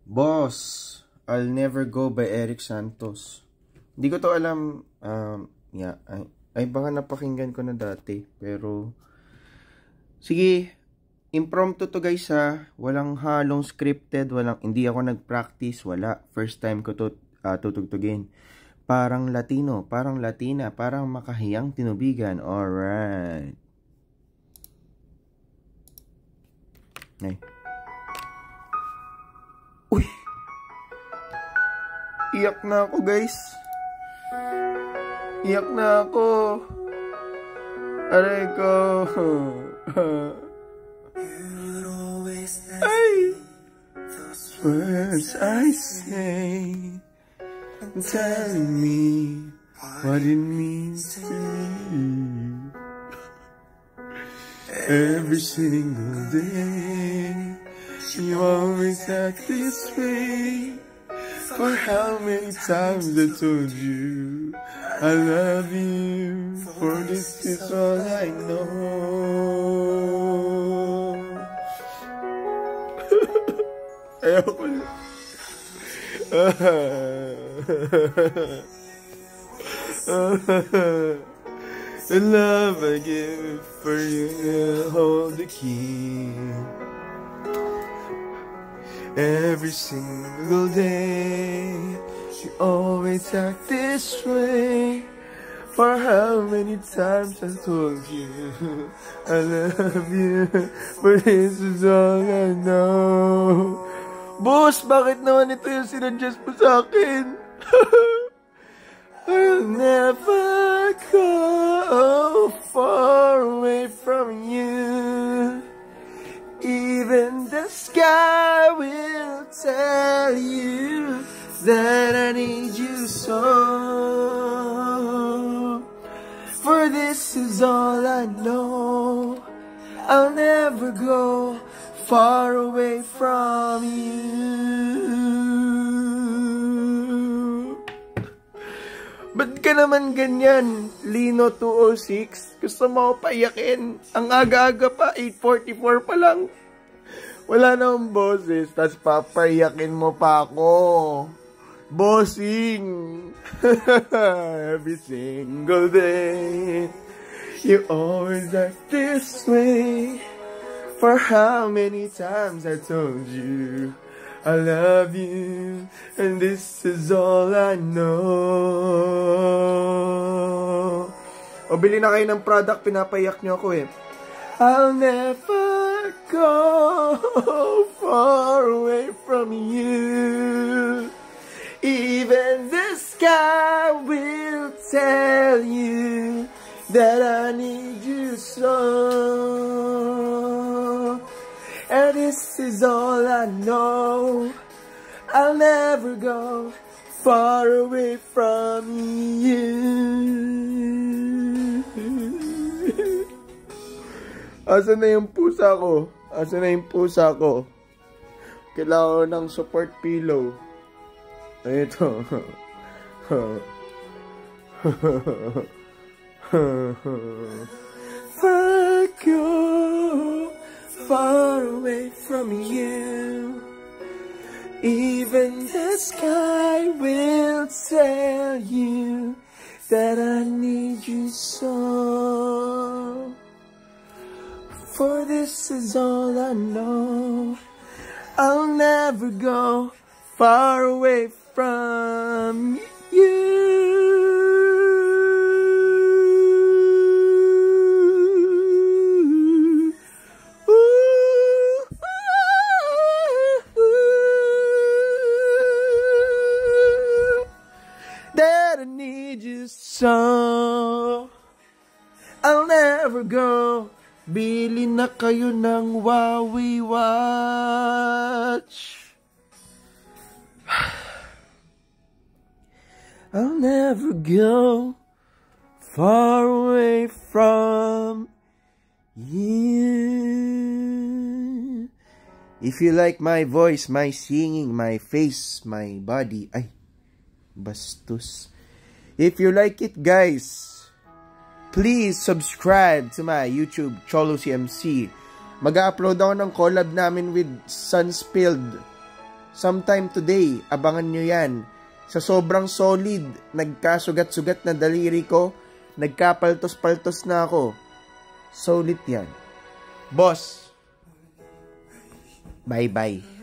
Boss, I'll Never Go by Eric Santos. Hindi ko to alam, yeah, ay baka napakinggan ko na dati, pero, sige, impromptu to guys ha, walang halong scripted, hindi ako nag-practice, wala, first time ko to tutugtugin. Parang Latino, parang Latina, parang makahiyang tinubigan, alright. Ay. Uy! Iyak na ako guys. Iyak na ako. Aray ko. Ay! Words I say, telling me what it means to me. Every single day, you always act this way. For how many times I told you I love you, for this is all I know. Ayoko na. The love I give for you will hold the key. Every single day, you always act this way. For how many times I told you I love you, but this is all I know. Boss, bakit naman ito yung sinadjust mo sa akin? I'll never go far away from you. Even the sky will tell you that I need you so. For this is all I know. I'll never go far away from you. Ba't ka naman ganyan, Lino 206? Gusto mo ako paiyakin? Ang aga-aga pa, 8:44 pa lang. Wala namang boses, tas papaiyakin mo pa ako. Bossing! Every single day, you always act this way. For how many times I told you I love you, and this is all I know. O, bili na kayo ng product, pinapayak nyo ako eh. I'll never go far away from you. Even the sky will tell you that I need you so. And this is all I know. I'll never go far away from you. Asan na yung pusa ko? Asan na yung pusa ko? Kailangan ko ng support pillow. Ito. Fuck you. Far away from you. Even the sky will tell you that I need you so. For this is all I know. I'll never go far away from you. That I need you so. I'll never go. Bili na kayo ng Huawei watch. I'll never go far away from you. If you like my voice, my singing, my face, my body, ay, bastos. If you like it, guys, please subscribe to my YouTube, Cholo CMC. Mag-upload ako ng collab namin with Sunspilled. Sometime today, abangan nyo yan. Sa sobrang solid, nagkasugat-sugat na daliri ko, nagkapaltos-paltos na ako. Solid yan. Boss, bye-bye.